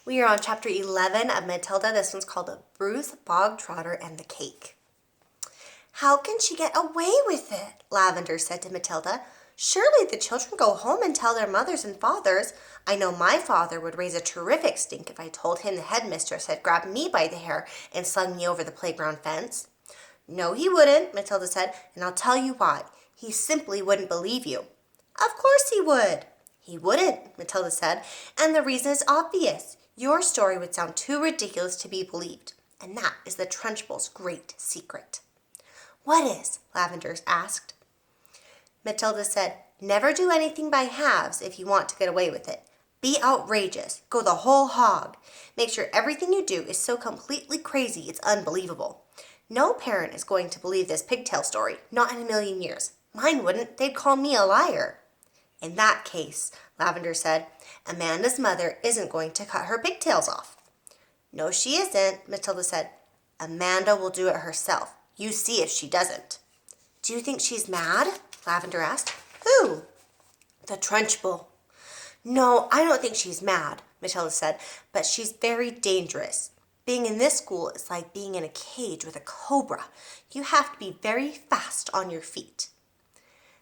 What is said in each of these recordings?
We are on chapter 11 of Matilda. This one's called Bruce Bogtrotter and the Cake. "How can she get away with it?" Lavender said to Matilda. "Surely the children go home and tell their mothers and fathers. I know my father would raise a terrific stink if I told him the headmistress had grabbed me by the hair and slung me over the playground fence." "No, he wouldn't," Matilda said, "and I'll tell you why. He simply wouldn't believe you." "Of course he would." "He wouldn't," Matilda said, "and the reason is obvious. Your story would sound too ridiculous to be believed, and that is the Trunchbull's great secret." "What is?" Lavender asked. Matilda said, "Never do anything by halves if you want to get away with it. Be outrageous. Go the whole hog. Make sure everything you do is so completely crazy it's unbelievable. No parent is going to believe this pigtail story, not in a million years. Mine wouldn't. They'd call me a liar." "In that case," Lavender said, "Amanda's mother isn't going to cut her pigtails off." "No, she isn't," Matilda said. "Amanda will do it herself. You see if she doesn't." "Do you think she's mad?" Lavender asked. "Who?" "The Trunchbull." "No, I don't think she's mad," Matilda said, "but she's very dangerous. Being in this school is like being in a cage with a cobra. You have to be very fast on your feet."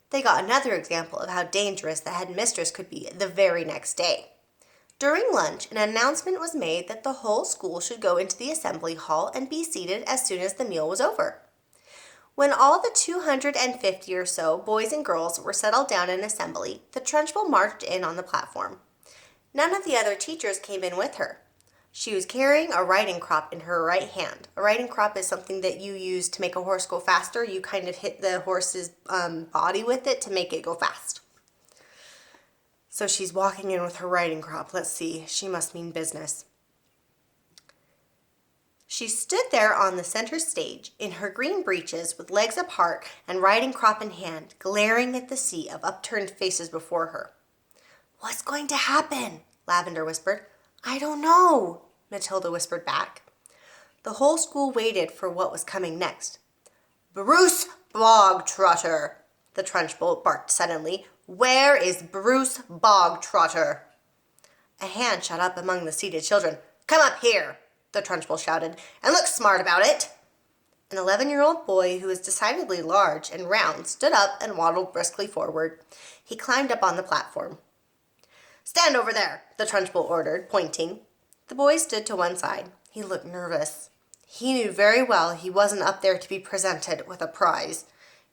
They got another example of how dangerous the headmistress could be the very next day. During lunch, an announcement was made that the whole school should go into the assembly hall and be seated as soon as the meal was over. When all the 250 or so boys and girls were settled down in assembly, the Trunchbull marched in on the platform. None of the other teachers came in with her. She was carrying a riding crop in her right hand. A riding crop is something that you use to make a horse go faster. You kind of hit the horse's body with it to make it go fast. So she's walking in with her riding crop. Let's see, she must mean business. She stood there on the center stage in her green breeches with legs apart and riding crop in hand, glaring at the sea of upturned faces before her. "What's going to happen?" Lavender whispered. "I don't know," Matilda whispered back. The whole school waited for what was coming next. "Bruce Bogtrotter," the Trunchbull barked suddenly. "Where is Bruce Bogtrotter?" A hand shot up among the seated children. "Come up here," the Trunchbull shouted, "and look smart about it." An 11-year-old boy who was decidedly large and round stood up and waddled briskly forward. He climbed up on the platform. "Stand over there," the Trunchbull ordered, pointing. The boy stood to one side. He looked nervous. He knew very well he wasn't up there to be presented with a prize.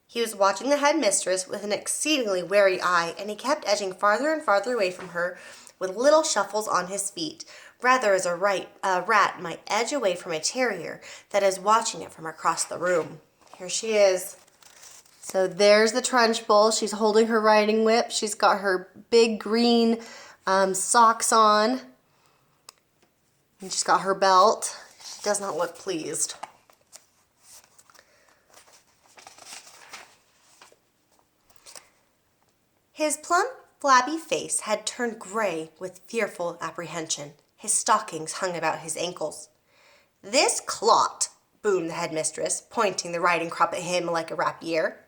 He was watching the headmistress with an exceedingly wary eye, and he kept edging farther and farther away from her with little shuffles on his feet, rather as a rat might edge away from a terrier that is watching it from across the room. Here she is. So there's the Trunchbull. She's holding her riding whip. She's got her big green socks on. And she's got her belt. She does not look pleased. His plump, flabby face had turned gray with fearful apprehension. His stockings hung about his ankles. "This clot," boomed the headmistress, pointing the riding crop at him like a rapier.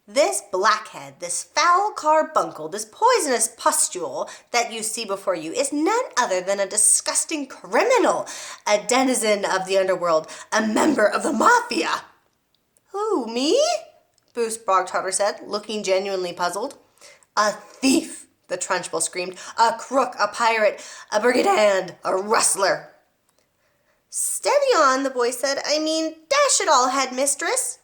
"This blackhead, this foul carbuncle, this poisonous pustule that you see before you is none other than a disgusting criminal, a denizen of the underworld, a member of the mafia." "Who, me?" Bruce Bogtrotter said, looking genuinely puzzled. "A thief," the Trunchbull screamed, "a crook, a pirate, a brigand, a rustler." "Steady on," the boy said. "I mean, dash it all, headmistress."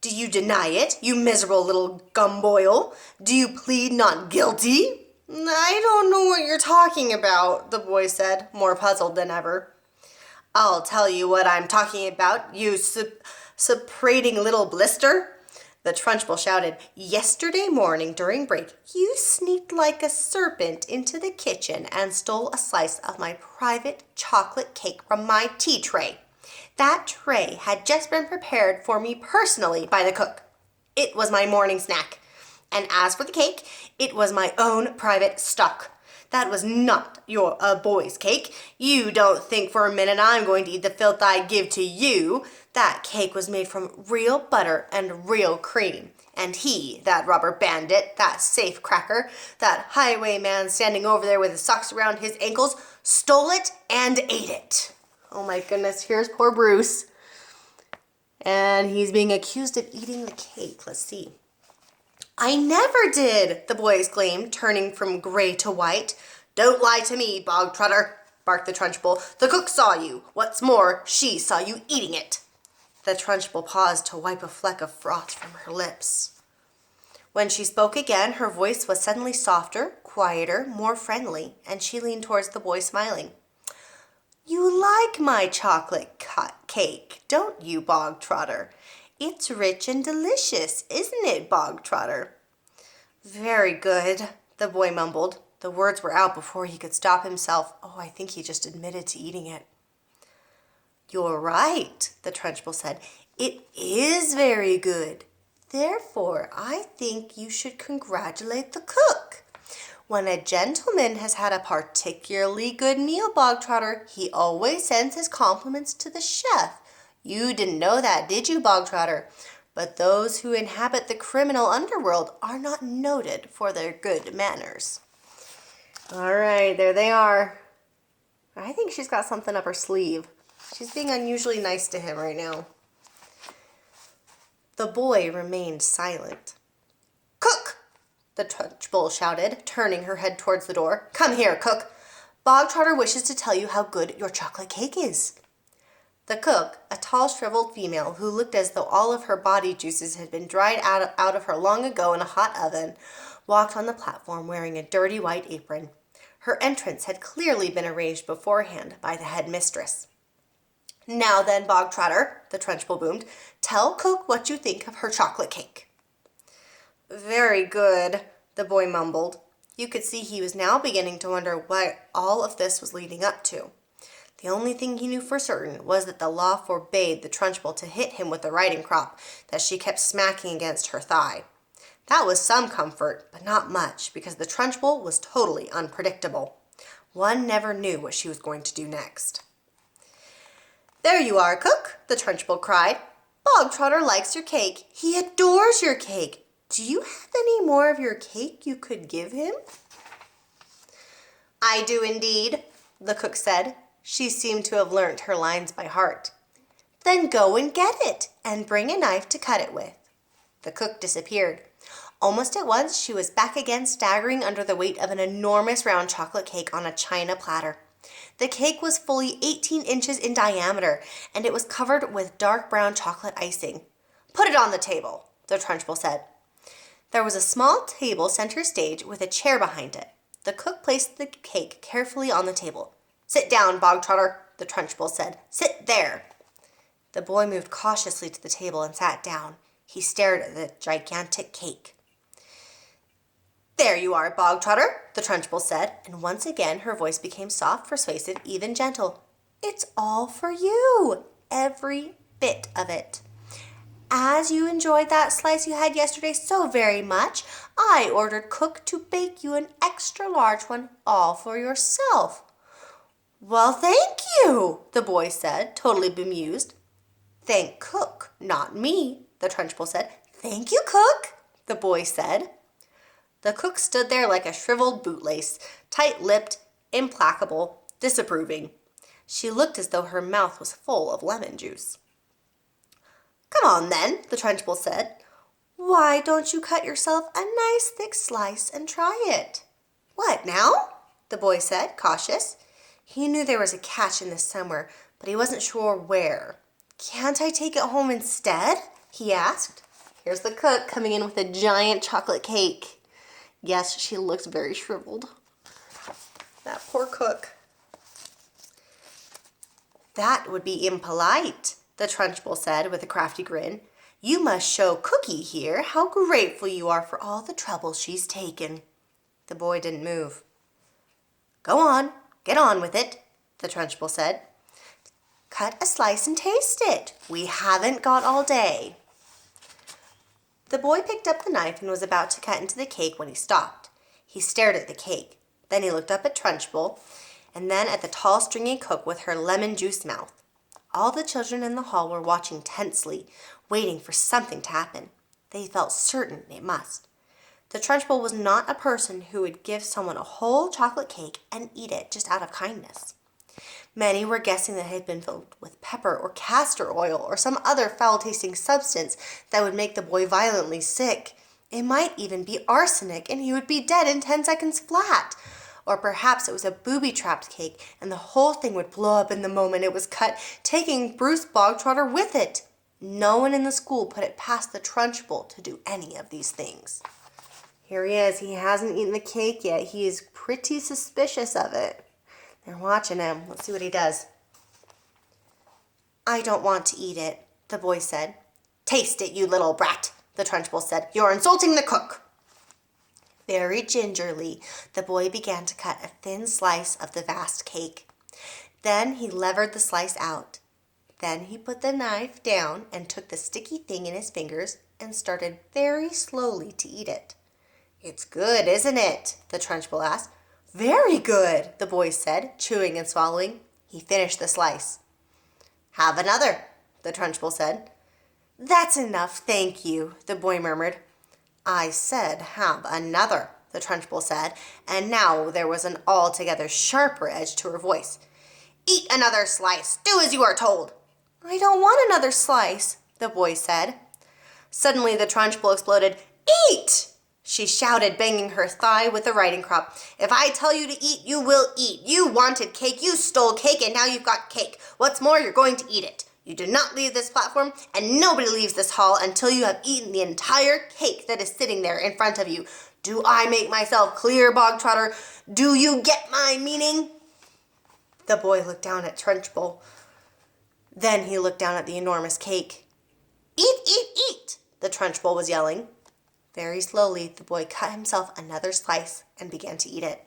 "Do you deny it, you miserable little gumboil? Do you plead not guilty?" "I don't know what you're talking about," the boy said, more puzzled than ever. "I'll tell you what I'm talking about, you supprating little blister," the Trunchbull shouted. "Yesterday morning during break, you sneaked like a serpent into the kitchen and stole a slice of my private chocolate cake from my tea tray. That tray had just been prepared for me personally by the cook. It was my morning snack. And as for the cake, it was my own private stock. That was not your boy's cake. You don't think for a minute I'm going to eat the filth I give to you. That cake was made from real butter and real cream. And he, that rubber bandit, that safe cracker, that highwayman standing over there with his socks around his ankles, stole it and ate it. Oh my goodness, here's poor Bruce. And he's being accused of eating the cake. Let's see. I never did, the boy exclaimed, turning from gray to white. Don't lie to me, Bog Trotter, barked the Trunchbull. The cook saw you. What's more, she saw you eating it. The Trunchbull paused to wipe a fleck of froth from her lips. When she spoke again, her voice was suddenly softer, quieter, more friendly, and she leaned towards the boy, smiling. You like my chocolate cake, don't you, Bog Trotter? It's rich and delicious, isn't it, Bog Trotter? Very good, the boy mumbled. The words were out before he could stop himself. Oh, I think he just admitted to eating it. You're right, the Trunchbull said. It is very good. Therefore, I think you should congratulate the cook. When a gentleman has had a particularly good meal, Bog Trotter, he always sends his compliments to the chef. You didn't know that, did you, Bog Trotter? But those who inhabit the criminal underworld are not noted for their good manners. All right, there they are. I think she's got something up her sleeve. She's being unusually nice to him right now. The boy remained silent. Cook! The Trunchbull shouted, turning her head towards the door. Come here, cook. Bog Trotter wishes to tell you how good your chocolate cake is. The cook, a tall, shriveled female who looked as though all of her body juices had been dried out of her long ago in a hot oven, walked on the platform wearing a dirty white apron. Her entrance had clearly been arranged beforehand by the headmistress. Now then, Bog Trotter, the Trunchbull boomed, tell cook what you think of her chocolate cake. Very good, the boy mumbled. You could see he was now beginning to wonder what all of this was leading up to. The only thing he knew for certain was that the law forbade the Trunchbull to hit him with the riding crop that she kept smacking against her thigh. That was some comfort, but not much, because the Trunchbull was totally unpredictable. One never knew what she was going to do next. There you are, cook, the Trunchbull cried. Bog Trotter likes your cake. He adores your cake. Do you have any more of your cake you could give him? I do indeed, the cook said. She seemed to have learnt her lines by heart. Then go and get it, and bring a knife to cut it with. The cook disappeared. Almost at once she was back again, staggering under the weight of an enormous round chocolate cake on a china platter. The cake was fully 18 inches in diameter, and it was covered with dark brown chocolate icing. Put it on the table, the Trunchbull said. There was a small table center stage with a chair behind it. The cook placed the cake carefully on the table. Sit down, Bog Trotter, the Trunchbull said. Sit there. The boy moved cautiously to the table and sat down. He stared at the gigantic cake. There you are, Bog Trotter, the Trunchbull said, and once again her voice became soft, persuasive, even gentle. It's all for you, every bit of it. As you enjoyed that slice you had yesterday so very much, I ordered cook to bake you an extra large one all for yourself. Well, thank you, the boy said, totally bemused. Thank cook, not me, the Trunchbull said. Thank you, cook, the boy said. The cook stood there like a shriveled bootlace, tight-lipped, implacable, disapproving. She looked as though her mouth was full of lemon juice. Come on, then, the Trunchbull said. Why don't you cut yourself a nice thick slice and try it? What, now? The boy said, cautious. He knew there was a catch in this somewhere, but he wasn't sure where. Can't I take it home instead? He asked. Here's the cook coming in with a giant chocolate cake. Yes, she looks very shriveled. That poor cook. That would be impolite, the Trunchbull said with a crafty grin. You must show Cookie here how grateful you are for all the trouble she's taken. The boy didn't move. Go on, get on with it, the Trunchbull said. Cut a slice and taste it. We haven't got all day. The boy picked up the knife and was about to cut into the cake when he stopped. He stared at the cake. Then he looked up at Trunchbull, and then at the tall, stringy cook with her lemon juice mouth. All the children in the hall were watching tensely, waiting for something to happen. They felt certain it must. The Trunchbull was not a person who would give someone a whole chocolate cake and eat it just out of kindness. Many were guessing that it had been filled with pepper or castor oil or some other foul-tasting substance that would make the boy violently sick. It might even be arsenic, and he would be dead in 10 seconds flat. Or perhaps it was a booby-trapped cake, and the whole thing would blow up in the moment it was cut, taking Bruce Bogtrotter with it. No one in the school put it past the Trunchbull to do any of these things. Here he is. He hasn't eaten the cake yet. He is pretty suspicious of it. They're watching him. Let's see what he does. "I don't want to eat it," the boy said. "Taste it, you little brat," the Trunchbull said. "You're insulting the cook." Very gingerly, the boy began to cut a thin slice of the vast cake. Then he levered the slice out. Then he put the knife down and took the sticky thing in his fingers and started very slowly to eat it. "It's good, isn't it?" the Trunchbull asked. "Very good," the boy said, chewing and swallowing. He finished the slice. "Have another," the Trunchbull said. "That's enough, thank you," the boy murmured. "I said have another," the Trunchbull said, and now there was an altogether sharper edge to her voice. "Eat another slice. Do as you are told." "I don't want another slice," the boy said. Suddenly the Trunchbull exploded. "Eat!" she shouted, banging her thigh with the riding crop. "If I tell you to eat, you will eat. You wanted cake, you stole cake, and now you've got cake. What's more, you're going to eat it. You do not leave this platform, and nobody leaves this hall until you have eaten the entire cake that is sitting there in front of you. Do I make myself clear, Bogtrotter? Do you get my meaning?" The boy looked down at Trunchbull. Then he looked down at the enormous cake. "Eat, eat, eat!" the Trunchbull was yelling. Very slowly, the boy cut himself another slice and began to eat it.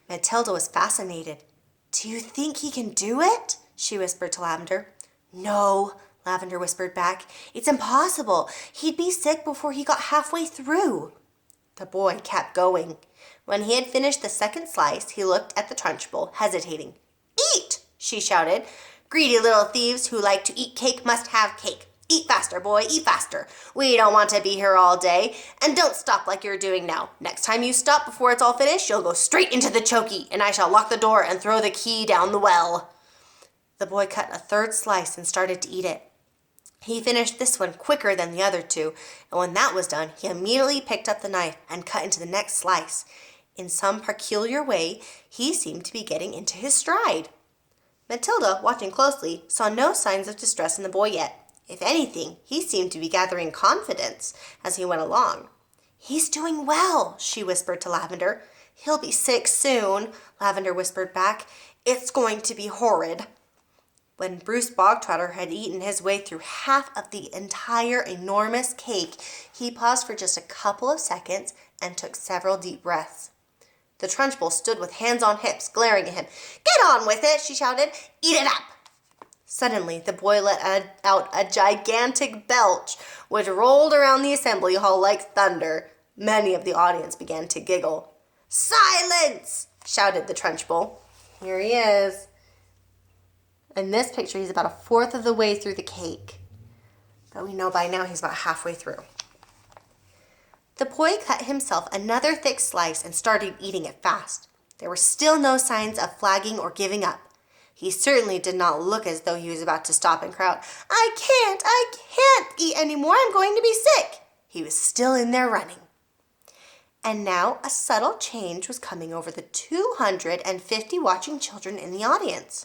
Matilda was fascinated. "Do you think he can do it?" she whispered to Lavender. "No," Lavender whispered back. "It's impossible. He'd be sick before he got halfway through." The boy kept going. When he had finished the second slice, he looked at the Trunchbull, hesitating. "Eat!" she shouted. "Greedy little thieves who like to eat cake must have cake. Eat faster, boy, eat faster. We don't want to be here all day. And don't stop like you're doing now. Next time you stop before it's all finished, you'll go straight into the chokey, and I shall lock the door and throw the key down the well." The boy cut a third slice and started to eat it. He finished this one quicker than the other two, and when that was done, he immediately picked up the knife and cut into the next slice. In some peculiar way, he seemed to be getting into his stride. Matilda, watching closely, saw no signs of distress in the boy yet. If anything, he seemed to be gathering confidence as he went along. "He's doing well," she whispered to Lavender. "He'll be sick soon," Lavender whispered back. "It's going to be horrid." When Bruce Bogtrotter had eaten his way through half of the entire enormous cake, he paused for just a couple of seconds and took several deep breaths. The Trunchbull stood with hands on hips, glaring at him. "Get on with it," she shouted. "Eat it up." Suddenly, the boy let out a gigantic belch, which rolled around the assembly hall like thunder. Many of the audience began to giggle. "Silence!" shouted the Trunchbull. Here he is. In this picture, he's about a fourth of the way through the cake. But we know by now he's about halfway through. The boy cut himself another thick slice and started eating it fast. There were still no signs of flagging or giving up. He certainly did not look as though he was about to stop and cry out, I can't eat anymore. I'm going to be sick." He was still in there running. And now a subtle change was coming over the 250 watching children in the audience.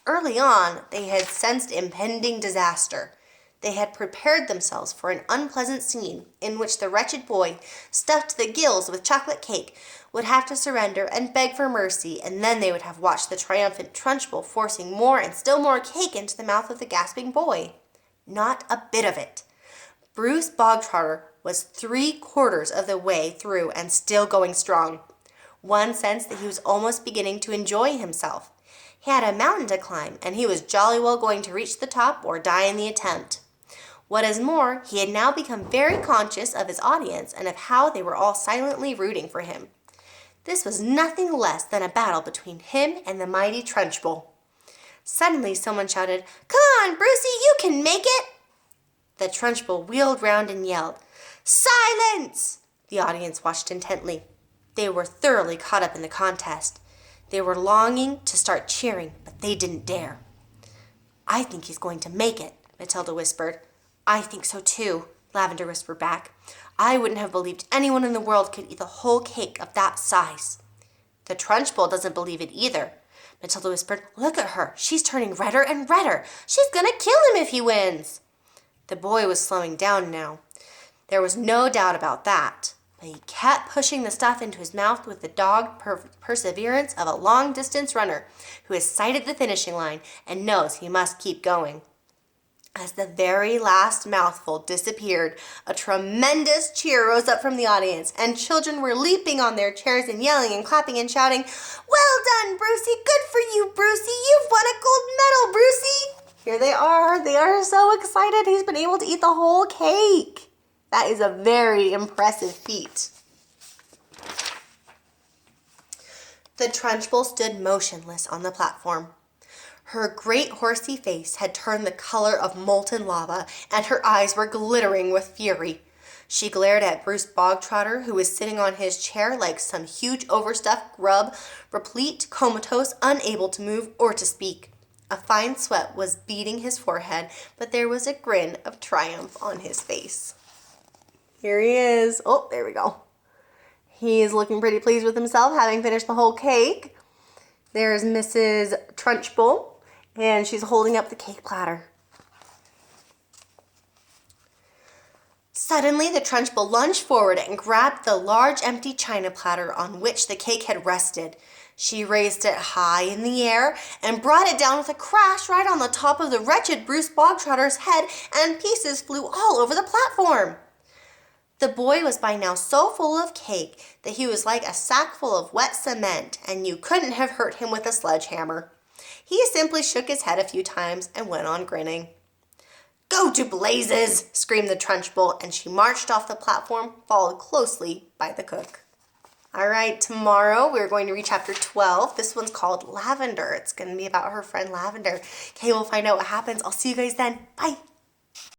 Early on, they had sensed impending disaster. They had prepared themselves for an unpleasant scene in which the wretched boy, stuffed to the gills with chocolate cake, would have to surrender and beg for mercy, and then they would have watched the triumphant Trunchbull forcing more and still more cake into the mouth of the gasping boy. Not a bit of it. Bruce Bogtrotter was 3/4 of the way through and still going strong. One sensed that he was almost beginning to enjoy himself. He had a mountain to climb, and he was jolly well going to reach the top or die in the attempt. What is more, he had now become very conscious of his audience and of how they were all silently rooting for him. This was nothing less than a battle between him and the mighty Trunchbull. Suddenly someone shouted, "Come on, Brucey, you can make it!" The Trunchbull wheeled round and yelled, "Silence!" The audience watched intently. They were thoroughly caught up in the contest. They were longing to start cheering, but they didn't dare. "I think he's going to make it," Matilda whispered. "I think so too," Lavender whispered back. "I wouldn't have believed anyone in the world could eat the whole cake of that size." "The Trunchbull doesn't believe it either," Matilda whispered. "Look at her. She's turning redder and redder. She's going to kill him if he wins." The boy was slowing down now. There was no doubt about that. But he kept pushing the stuff into his mouth with the dogged perseverance of a long-distance runner who has sighted the finishing line and knows he must keep going. As the very last mouthful disappeared, a tremendous cheer rose up from the audience, and children were leaping on their chairs and yelling and clapping and shouting, "Well done, Brucey! Good for you, Brucey! You've won a gold medal, Brucey!" Here they are. They are so excited. He's been able to eat the whole cake. That is a very impressive feat. The Trunchbull stood motionless on the platform. Her great horsey face had turned the color of molten lava, and her eyes were glittering with fury. She glared at Bruce Bogtrotter, who was sitting on his chair like some huge overstuffed grub, replete, comatose, unable to move or to speak. A fine sweat was beading his forehead, but there was a grin of triumph on his face. Here he is. Oh, there we go. He is looking pretty pleased with himself, having finished the whole cake. There's Mrs. Trunchbull, and she's holding up the cake platter. Suddenly, the Trunchbull lunged forward and grabbed the large empty china platter on which the cake had rested. She raised it high in the air and brought it down with a crash right on the top of the wretched Bruce Bogtrotter's head, and pieces flew all over the platform. The boy was by now so full of cake that he was like a sack full of wet cement, and you couldn't have hurt him with a sledgehammer. He simply shook his head a few times and went on grinning. "Go to blazes!" screamed the Trunchbull, and she marched off the platform, followed closely by the cook. All right, tomorrow we're going to read chapter 12. This one's called Lavender. It's going to be about her friend Lavender. Okay, we'll find out what happens. I'll see you guys then. Bye.